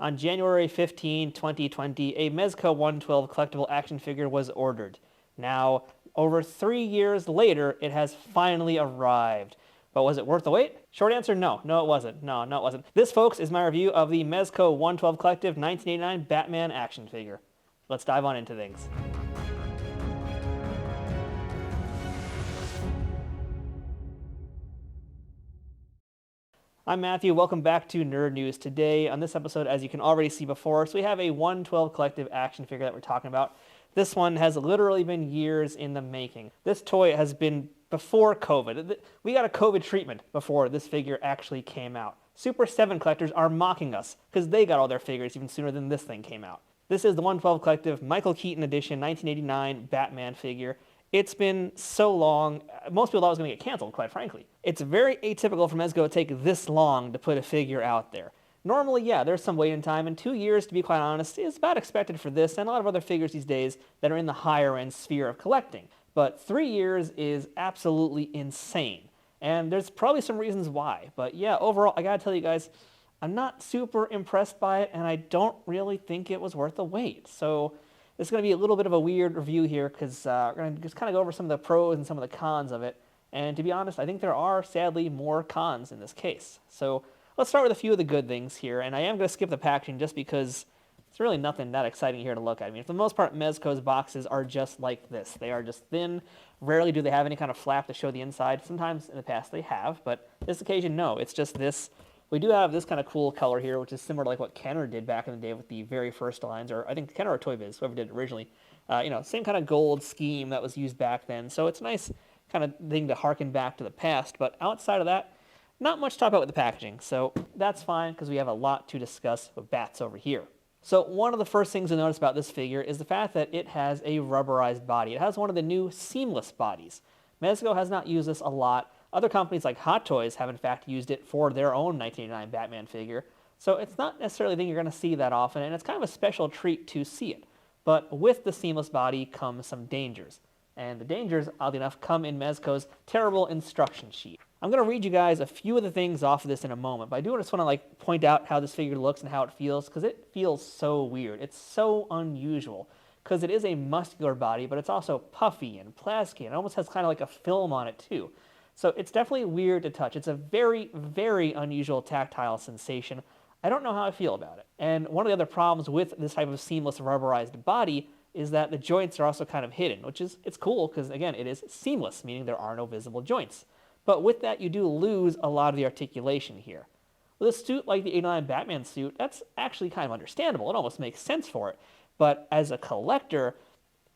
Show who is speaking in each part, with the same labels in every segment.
Speaker 1: On January 15, 2020, a Mezco 112 collectible action figure was ordered. Now, over 3 years later, it has finally arrived. But was it worth the wait? Short answer, no. No, it wasn't. No, it wasn't. This, folks, is my review of the Mezco 112 Collective 1989 Batman action figure. Let's dive on into things. I'm Matthew. Welcome back to Nerd News. Today, on this episode, as you can already see before, so we have a 112 Collective action figure that we're talking about. This one has literally been years in the making. This toy has been before COVID. We got a COVID treatment before this figure actually came out. Super 7 collectors are mocking us because they got all their figures even sooner than this thing came out. This is the 112 Collective Michael Keaton edition 1989 Batman figure. It's been so long, most people thought it was going to get canceled, quite frankly. It's very atypical for Mezco to take this long to put a figure out there. Normally, yeah, there's some waiting time, and 2 years, to be quite honest, is about expected for this and a lot of other figures these days that are in the higher-end sphere of collecting. But 3 years is absolutely insane, and there's probably some reasons why. But yeah, overall, I gotta tell you guys, I'm not super impressed by it, and I don't really think it was worth the wait. So this is going to be a little bit of a weird review here because we're going to just kind of go over some of the pros and some of the cons of it. And to be honest, I think there are, sadly, more cons in this case. So let's start with a few of the good things here. And I am going to skip the packaging just because it's really nothing that exciting here to look at. I mean, for the most part, Mezco's boxes are just like this. They are just thin. Rarely do they have any kind of flap to show the inside. Sometimes in the past they have, but this occasion, no. It's just this. We do have this kind of cool color here, which is similar to like what Kenner did back in the day with the very first lines, or I think Kenner or Toy Biz, whoever did it originally. Same kind of gold scheme that was used back then. So it's a nice kind of thing to harken back to the past. But outside of that, not much to talk about with the packaging. So that's fine because we have a lot to discuss with bats over here. So one of the first things to notice about this figure is the fact that it has a rubberized body. It has one of the new seamless bodies. Mezco has not used this a lot. Other companies like Hot Toys have in fact used it for their own 1989 Batman figure. So it's not necessarily a thing you're going to see that often, and it's kind of a special treat to see it. But with the seamless body come some dangers. And the dangers, oddly enough, come in Mezco's terrible instruction sheet. I'm going to read you guys a few of the things off of this in a moment, but I do just want to point out how this figure looks and how it feels, because it feels so weird. It's so unusual, because it is a muscular body, but it's also puffy and plasticky, and it almost has kind of like a film on it too. So it's definitely weird to touch. It's a very, very unusual tactile sensation. I don't know how I feel about it. And one of the other problems with this type of seamless rubberized body is that the joints are also kind of hidden, which is, it's cool because, again, it is seamless, meaning there are no visible joints. But with that, you do lose a lot of the articulation here. With a suit like the 89 Batman suit, that's actually kind of understandable. It almost makes sense for it. But as a collector,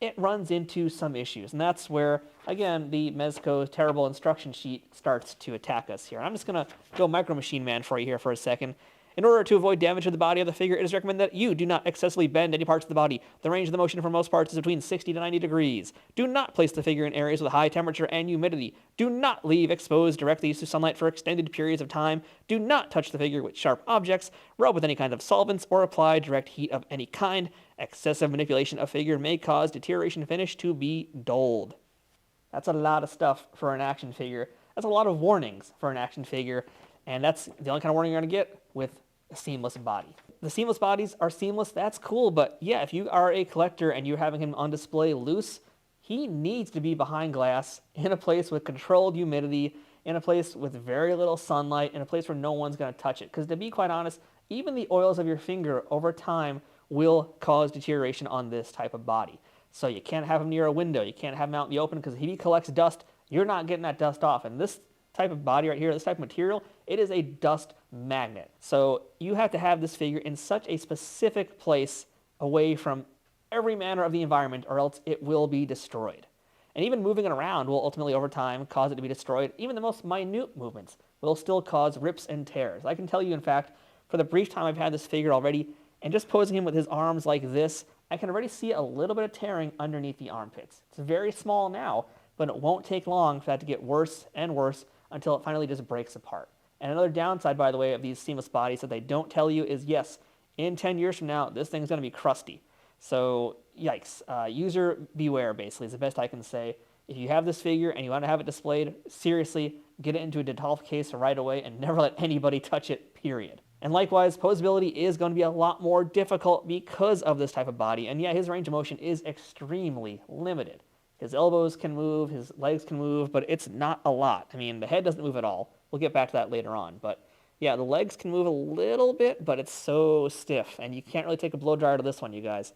Speaker 1: it runs into some issues, and that's where, again, the Mezco terrible instruction sheet starts to attack us here. I'm just going to go Micro Machine Man for you here for a second. In order to avoid damage to the body of the figure, it is recommended that you do not excessively bend any parts of the body. The range of the motion for most parts is between 60 to 90 degrees. Do not place the figure in areas with high temperature and humidity. Do not leave exposed directly to sunlight for extended periods of time. Do not touch the figure with sharp objects. Rub with any kind of solvents or apply direct heat of any kind. Excessive manipulation of figure may cause deterioration finish to be dulled. That's a lot of stuff for an action figure. That's a lot of warnings for an action figure, and that's the only kind of warning you're going to get with a seamless body. The seamless bodies are seamless, that's cool, but yeah, if you are a collector and you're having him on display loose, he needs to be behind glass, in a place with controlled humidity, in a place with very little sunlight, in a place where no one's going to touch it. Because to be quite honest, even the oils of your finger over time will cause deterioration on this type of body. So you can't have him near a window, you can't have him out in the open, because if he collects dust, you're not getting that dust off. And this type of body right here, this type of material, it is a dust magnet. So you have to have this figure in such a specific place away from every manner of the environment, or else it will be destroyed. And even moving it around will ultimately over time cause it to be destroyed. Even the most minute movements will still cause rips and tears. I can tell you, in fact, for the brief time I've had this figure already, and just posing him with his arms like this, I can already see a little bit of tearing underneath the armpits. It's very small now, but it won't take long for that to get worse and worse until it finally just breaks apart. And another downside, by the way, of these seamless bodies that they don't tell you is, yes, in 10 years from now, this thing's going to be crusty. So, yikes. User beware, basically, is the best I can say. If you have this figure and you want to have it displayed, seriously, get it into a Detolf case right away and never let anybody touch it, period. And likewise, posability is going to be a lot more difficult because of this type of body. And yeah, his range of motion is extremely limited. His elbows can move, his legs can move, but it's not a lot. I mean, the head doesn't move at all. We'll get back to that later on. But yeah, the legs can move a little bit, but it's so stiff. And you can't really take a blow dryer to this one, you guys.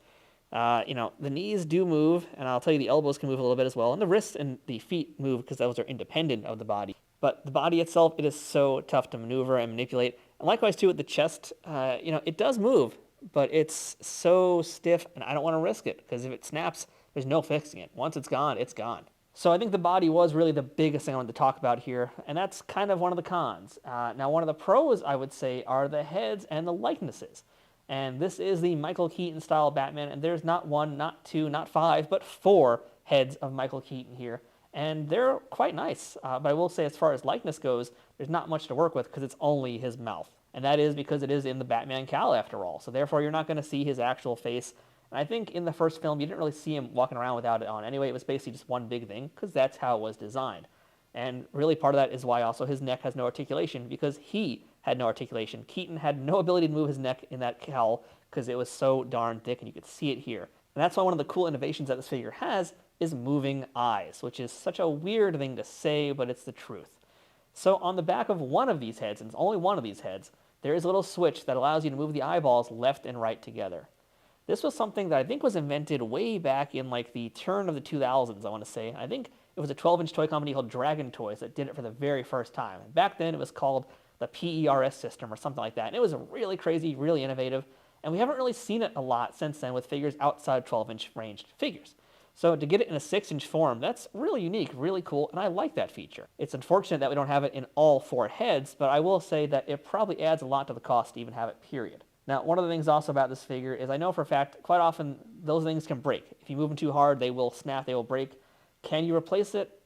Speaker 1: The knees do move, and I'll tell you the elbows can move a little bit as well. And the wrists and the feet move because those are independent of the body. But the body itself, it is so tough to maneuver and manipulate. And likewise, too, with the chest, it does move, but it's so stiff, and I don't want to risk it because if it snaps, there's no fixing it. Once it's gone, it's gone. So I think the body was really the biggest thing I wanted to talk about here, and that's kind of one of the cons. Now, one of the pros, I would say, are the heads and the likenesses. And this is the Michael Keaton style Batman, and there's not one, not two, not five, but 4 heads of Michael Keaton here. And they're quite nice, but I will say as far as likeness goes, there's not much to work with because it's only his mouth. And that is because it is in the Batman cowl after all, so therefore you're not going to see his actual face. And I think in the first film, you didn't really see him walking around without it on. Anyway, it was basically just one big thing, because that's how it was designed. And really part of that is why also his neck has no articulation, because he had no articulation. Keaton had no ability to move his neck in that cowl, because it was so darn thick, and you could see it here. And that's why one of the cool innovations that this figure has is moving eyes, which is such a weird thing to say, but it's the truth. So on the back of one of these heads, and it's only one of these heads, there is a little switch that allows you to move the eyeballs left and right together. This was something that I think was invented way back in like the turn of the 2000s, I want to say. I think it was a 12-inch toy company called Dragon Toys that did it for the very first time. And back then it was called the PERS system or something like that. And it was really crazy, really innovative. And we haven't really seen it a lot since then with figures outside 12-inch ranged figures. So to get it in a 6-inch form, that's really unique, really cool, and I like that feature. It's unfortunate that we don't have it in all 4 heads, but I will say that it probably adds a lot to the cost to even have it, period. Now, one of the things also about this figure is I know for a fact, quite often, those things can break. If you move them too hard, they will snap, they will break. Can you replace it?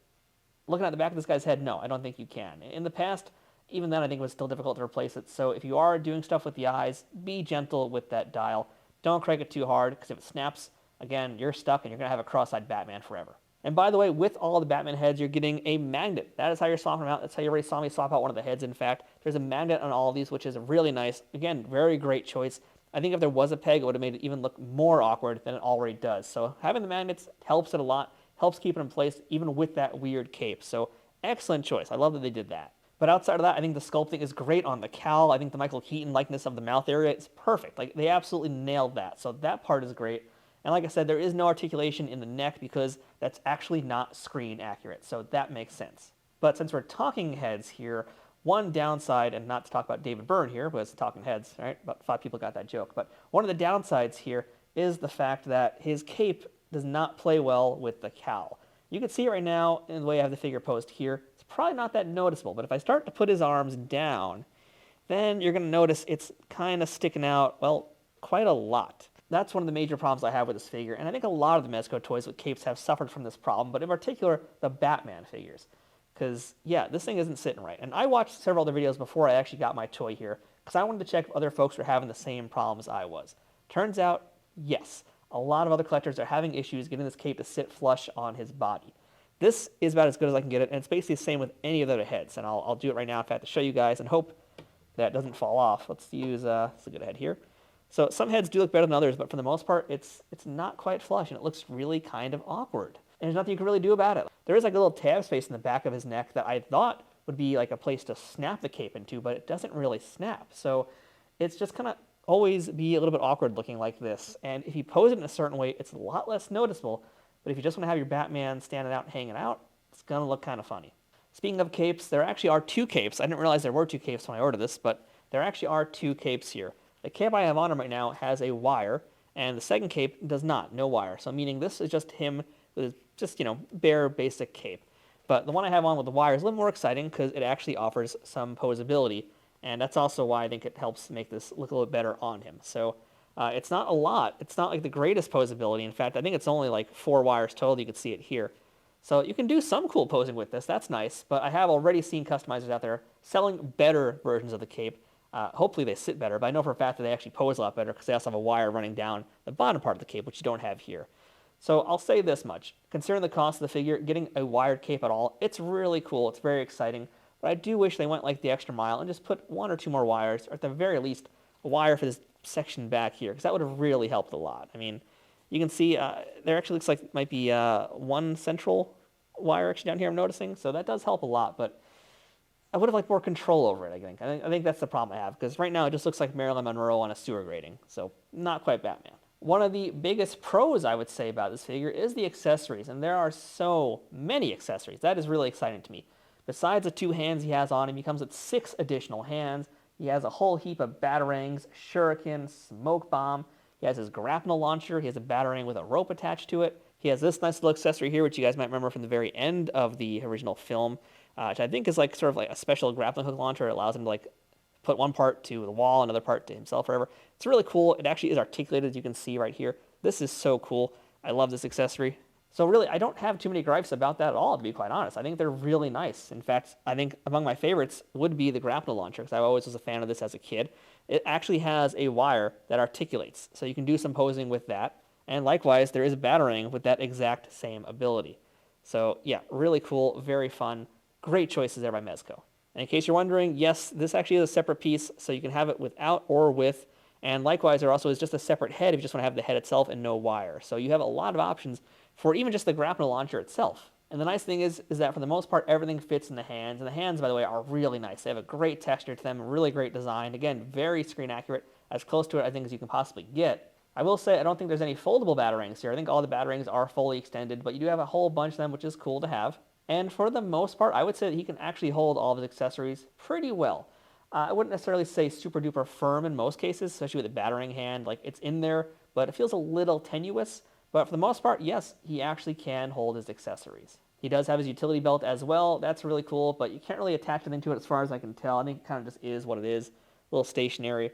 Speaker 1: Looking at the back of this guy's head, no, I don't think you can. In the past, even then, I think it was still difficult to replace it. So if you are doing stuff with the eyes, be gentle with that dial. Don't crank it too hard, because if it snaps, again, you're stuck and you're going to have a cross-eyed Batman forever. And by the way, with all the Batman heads, you're getting a magnet. That is how you're swapping them out. That's how you already saw me swap out one of the heads, in fact. There's a magnet on all of these, which is really nice. Again, very great choice. I think if there was a peg, it would have made it even look more awkward than it already does. So having the magnets helps it a lot, helps keep it in place, even with that weird cape. So excellent choice. I love that they did that. But outside of that, I think the sculpting is great on the cowl. I think the Michael Keaton likeness of the mouth area is perfect. Like, they absolutely nailed that. So that part is great. And like I said, there is no articulation in the neck because that's actually not screen accurate. So that makes sense. But since we're talking heads here, one downside, and not to talk about David Byrne here, but it's talking heads, right? About 5 people got that joke. But one of the downsides here is the fact that his cape does not play well with the cowl. You can see it right now in the way I have the figure posed here. It's probably not that noticeable, but if I start to put his arms down, then you're going to notice it's kind of sticking out, well, quite a lot. That's one of the major problems I have with this figure, and I think a lot of the Mezco toys with capes have suffered from this problem, but in particular, the Batman figures. Because, yeah, this thing isn't sitting right. And I watched several other videos before I actually got my toy here, because I wanted to check if other folks were having the same problems I was. Turns out, yes, a lot of other collectors are having issues getting this cape to sit flush on his body. This is about as good as I can get it, and it's basically the same with any of the other heads. And I'll do it right now, in fact, to show you guys, and hope that doesn't fall off. Let's use a good head here. So some heads do look better than others, but for the most part, it's not quite flush, and it looks really kind of awkward. And there's nothing you can really do about it. There is like a little tab space in the back of his neck that I thought would be like a place to snap the cape into, but it doesn't really snap. So it's just kind of always be a little bit awkward looking like this. And if you pose it in a certain way, it's a lot less noticeable. But if you just want to have your Batman standing out and hanging out, it's going to look kind of funny. Speaking of capes, there actually are 2 capes. I didn't realize there were 2 capes when I ordered this, but there actually are 2 capes here. The cape I have on him right now has a wire, and the second cape does not, no wire. So meaning this is just him with just, bare basic cape. But the one I have on with the wire is a little more exciting because it actually offers some posability, and that's also why I think it helps make this look a little bit better on him. So it's not a lot. It's not like the greatest posability. In fact, I think it's only like 4 wires total. You can see it here. So you can do some cool posing with this. That's nice. But I have already seen customizers out there selling better versions of the cape. Hopefully they sit better, but I know for a fact that they actually pose a lot better because they also have a wire running down the bottom part of the cape, which you don't have here. So I'll say this much. Considering the cost of the figure, getting a wired cape at all, it's really cool. It's very exciting. But I do wish they went like the extra mile and just put one or two more wires, or at the very least, a wire for this section back here, because that would have really helped a lot. I mean, you can see there actually looks like it might be one central wire actually down here I'm noticing, so that does help a lot, but I would have liked more control over it, I think. I think that's the problem I have, because right now it just looks like Marilyn Monroe on a sewer grating, so not quite Batman. One of the biggest pros, I would say, about this figure is the accessories, and there are so many accessories. That is really exciting to me. Besides the 2 hands he has on him, he comes with 6 additional hands. He has a whole heap of batarangs, shuriken, smoke bomb. He has his grapnel launcher. He has a batarang with a rope attached to it. He has this nice little accessory here, which you guys might remember from the very end of the original film, which I think is like sort of like a special grappling hook launcher. It allows him to like put one part to the wall, another part to himself, whatever. It's really cool. It actually is articulated, as you can see right here. This is so cool. I love this accessory. So really, I don't have too many gripes about that at all, to be quite honest. I think they're really nice. In fact, I think among my favorites would be the grapnel launcher, because I always was a fan of this as a kid. It actually has a wire that articulates, so you can do some posing with that. And likewise, there is a batarang with that exact same ability. So yeah, really cool, very fun. Great choices there by Mezco. And in case you're wondering, yes, this actually is a separate piece, so you can have it without or with. And likewise, there also is just a separate head if you just want to have the head itself and no wire. So you have a lot of options for even just the grapnel launcher itself. And the nice thing is that for the most part, everything fits in the hands. And the hands, by the way, are really nice. They have a great texture to them, really great design. Again, very screen accurate, as close to it, I think, as you can possibly get. I will say I don't think there's any foldable batarangs here. I think all the batarangs are fully extended, but you do have a whole bunch of them, which is cool to have. And for the most part, I would say that he can actually hold all of his accessories pretty well. I wouldn't necessarily say super duper firm in most cases, especially with a batarang hand. Like, it's in there, but it feels a little tenuous. But for the most part, yes, he actually can hold his accessories. He does have his utility belt as well. That's really cool, but you can't really attach anything to it as far as I can tell. I think it kind of just is what it is. A little stationary.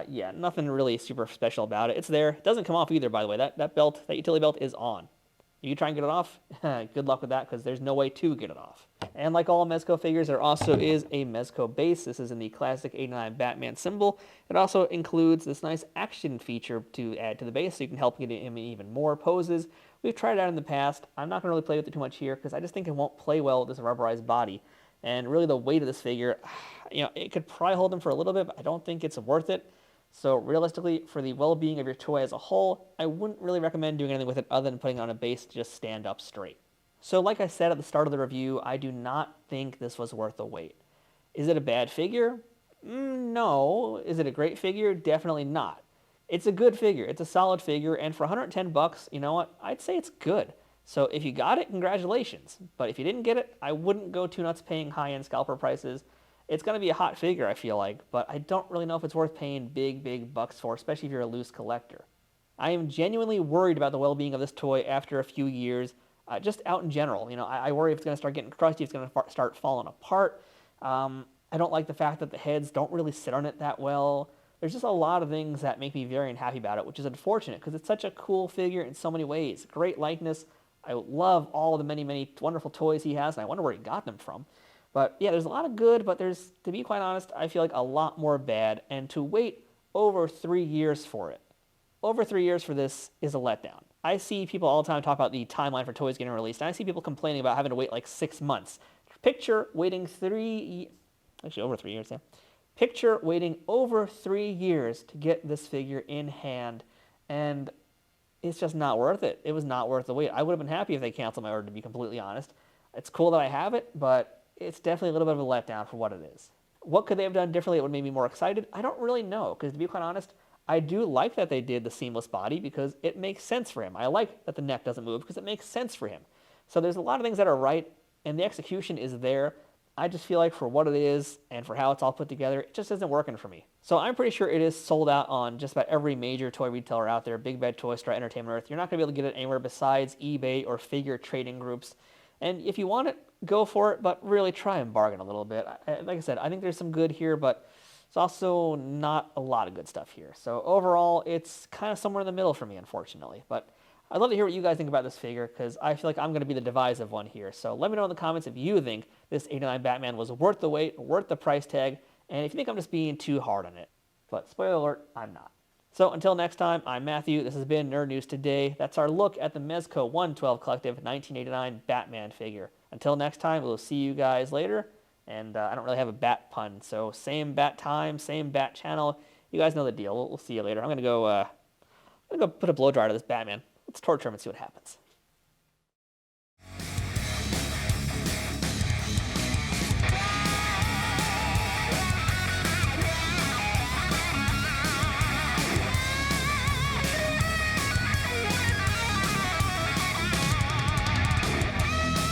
Speaker 1: Yeah, nothing really super special about it. It's there. It doesn't come off either, by the way. That belt, that utility belt is on. You try and get it off, good luck with that, because there's no way to get it off. And like all Mezco figures, there also is a Mezco base. This is in the classic 89 Batman symbol. It also includes this nice action feature to add to the base, so you can help get him in even more poses. We've tried it out in the past. I'm not going to really play with it too much here, because I just think it won't play well with this rubberized body. And really the weight of this figure, it could probably hold him for a little bit, but I don't think it's worth it. So realistically, for the well-being of your toy as a whole, I wouldn't really recommend doing anything with it other than putting it on a base to just stand up straight. So like I said at the start of the review, I do not think this was worth the wait. Is it a bad figure? No. Is it a great figure? Definitely not. It's a good figure. It's a solid figure, and for 110 bucks, you know what? I'd say it's good. So if you got it, congratulations. But if you didn't get it, I wouldn't go too nuts paying high-end scalper prices. It's going to be a hot figure, I feel like, but I don't really know if it's worth paying big bucks for, especially if you're a loose collector. I am genuinely worried about the well-being of this toy after a few years, just out in general. I worry if it's going to start getting crusty, it's going to start falling apart. I don't like the fact that the heads don't really sit on it that well. There's just a lot of things that make me very unhappy about it, which is unfortunate, because it's such a cool figure in so many ways. Great likeness. I love all the many wonderful toys he has, and I wonder where he got them from. But yeah, there's a lot of good, but there's, to be quite honest, I feel like a lot more bad. And to wait over 3 years for it, over 3 years for this is a letdown. I see people all the time talk about the timeline for toys getting released, and I see people complaining about having to wait like 6 months. Picture waiting over 3 years, yeah. Picture waiting over 3 years to get this figure in hand, and it's just not worth it. It was not worth the wait. I would have been happy if they canceled my order, to be completely honest. It's cool that I have it, but it's definitely a little bit of a letdown for what it is. What could they have done differently that would make me more excited? I don't really know, because to be quite honest, I do like that they did the seamless body because it makes sense for him. I like that the neck doesn't move because it makes sense for him. So there's a lot of things that are right, and the execution is there. I just feel like for what it is and for how it's all put together, it just isn't working for me. So I'm pretty sure it is sold out on just about every major toy retailer out there, Big Bad Toy Store, Entertainment Earth. You're not going to be able to get it anywhere besides eBay or figure trading groups. And if you want it, go for it, but really try and bargain a little bit. Like I said, I think there's some good here, but it's also not a lot of good stuff here. So overall, it's kind of somewhere in the middle for me, unfortunately. But I'd love to hear what you guys think about this figure, because I feel like I'm going to be the divisive one here. So let me know in the comments if you think this 89 Batman was worth the wait, worth the price tag, and if you think I'm just being too hard on it. But spoiler alert, I'm not. So until next time, I'm Matthew. This has been Nerd News Today. That's our look at the Mezco 112 Collective 1989 Batman figure. Until next time, we'll see you guys later, And I don't really have a bat pun, so same bat time, same bat channel. You guys know the deal. We'll see you later. I'm gonna go put a blow dryer to this Batman. Let's torture him and see what happens.